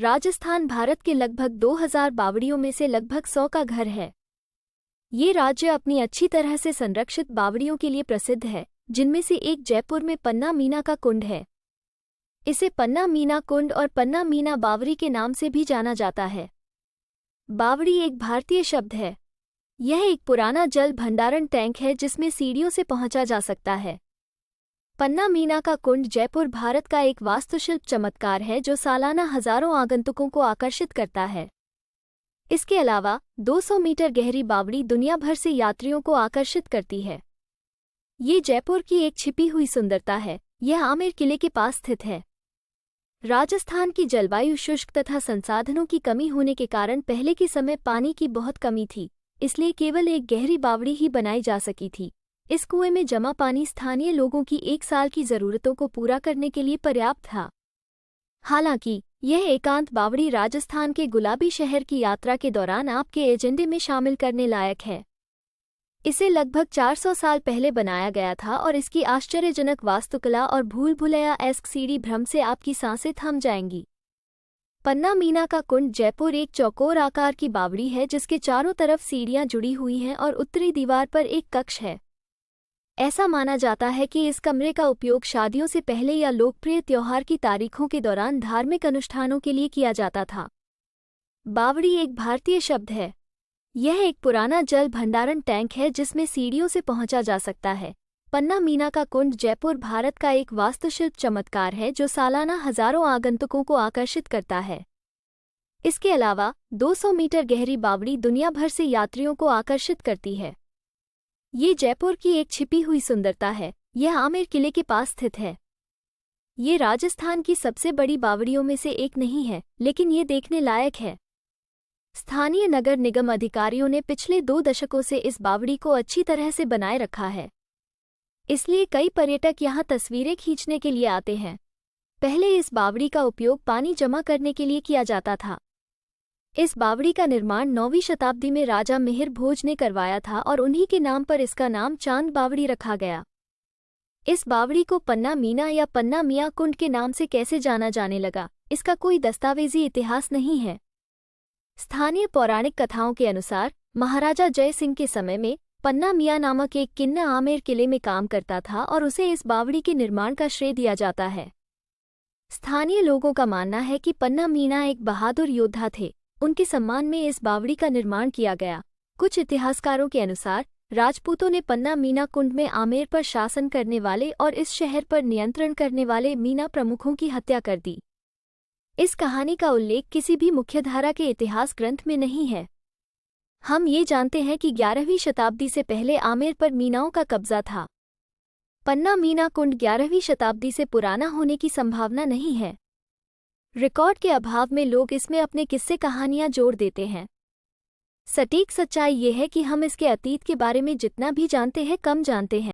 राजस्थान भारत के लगभग 2000 बावड़ियों में से लगभग 100 का घर है। ये राज्य अपनी अच्छी तरह से संरक्षित बावड़ियों के लिए प्रसिद्ध है, जिनमें से एक जयपुर में पन्ना मीना का कुंड है। इसे पन्ना मीना कुंड और पन्ना मीना बावड़ी के नाम से भी जाना जाता है। बावड़ी एक भारतीय शब्द है। यह एक पुराना जल भंडारण टैंक है जिसमें सीढ़ियों से पहुंचा जा सकता है। पन्ना मीना का कुंड जयपुर भारत का एक वास्तुशिल्प चमत्कार है जो सालाना हजारों आगंतुकों को आकर्षित करता है। इसके अलावा 200 मीटर गहरी बावड़ी दुनिया भर से यात्रियों को आकर्षित करती है। ये जयपुर की एक छिपी हुई सुंदरता है। यह आमेर किले के पास स्थित है। राजस्थान की जलवायु शुष्क तथा संसाधनों की कमी होने के कारण पहले के समय पानी की बहुत कमी थी, इसलिए केवल एक गहरी बावड़ी ही बनाई जा सकी थी। इस कुएं में जमा पानी स्थानीय लोगों की एक साल की जरूरतों को पूरा करने के लिए पर्याप्त था। हालांकि यह एकांत बावड़ी राजस्थान के गुलाबी शहर की यात्रा के दौरान आपके एजेंडे में शामिल करने लायक है। इसे लगभग 400 साल पहले बनाया गया था और इसकी आश्चर्यजनक वास्तुकला और भूल-भुलैया-एस्क सीढ़ी भ्रम से आपकी सांसें थम जाएंगी। पन्ना मीना का कुंड जयपुर एक चौकोर आकार की बावड़ी है जिसके चारों तरफ सीढ़ियां जुड़ी हुई हैं और उत्तरी दीवार पर एक कक्ष है। ऐसा माना जाता है कि इस कमरे का उपयोग शादियों से पहले या लोकप्रिय त्योहार की तारीखों के दौरान धार्मिक अनुष्ठानों के लिए किया जाता था। बावड़ी एक भारतीय शब्द है। यह एक पुराना जल भंडारण टैंक है जिसमें सीढ़ियों से पहुंचा जा सकता है। पन्ना मीना का कुंड जयपुर भारत का एक वास्तुशिल्प चमत्कार है जो सालाना हजारों आगंतुकों को आकर्षित करता है। इसके अलावा 200 मीटर गहरी बावड़ी दुनिया भर से यात्रियों को आकर्षित करती है। ये जयपुर की एक छिपी हुई सुंदरता है। यह आमेर किले के पास स्थित है। ये राजस्थान की सबसे बड़ी बावड़ियों में से एक नहीं है, लेकिन ये देखने लायक है। स्थानीय नगर निगम अधिकारियों ने पिछले 2 दशकों से इस बावड़ी को अच्छी तरह से बनाए रखा है, इसलिए कई पर्यटक यहाँ तस्वीरें खींचने के लिए आते हैं। पहले इस बावड़ी का उपयोग पानी जमा करने के लिए किया जाता था। इस बावड़ी का निर्माण 9वीं शताब्दी में राजा मिहिर भोज ने करवाया था और उन्हीं के नाम पर इसका नाम चांद बावड़ी रखा गया। इस बावड़ी को पन्ना मीना या पन्ना मिया कुंड के नाम से कैसे जाना जाने लगा, इसका कोई दस्तावेजी इतिहास नहीं है। स्थानीय पौराणिक कथाओं के अनुसार महाराजा जय सिंह के समय में पन्ना मिया नामक एक किन्ना आमेर किले में काम करता था और उसे इस बावड़ी के निर्माण का श्रेय दिया जाता है। स्थानीय लोगों का मानना है कि पन्ना मीना एक बहादुर योद्धा थे। उनके सम्मान में इस बावड़ी का निर्माण किया गया। कुछ इतिहासकारों के अनुसार राजपूतों ने पन्ना मीना कुंड में आमेर पर शासन करने वाले और इस शहर पर नियंत्रण करने वाले मीना प्रमुखों की हत्या कर दी। इस कहानी का उल्लेख किसी भी मुख्यधारा के इतिहास ग्रंथ में नहीं है। हम ये जानते हैं कि 11वीं शताब्दी से पहले आमेर पर मीनाओं का कब्जा था। पन्ना मीना कुंड 11वीं शताब्दी से पुराना होने की संभावना नहीं है। रिकॉर्ड के अभाव में लोग इसमें अपने किस्से कहानियां जोड़ देते हैं। सटीक सच्चाई ये है कि हम इसके अतीत के बारे में जितना भी जानते हैं कम जानते हैं।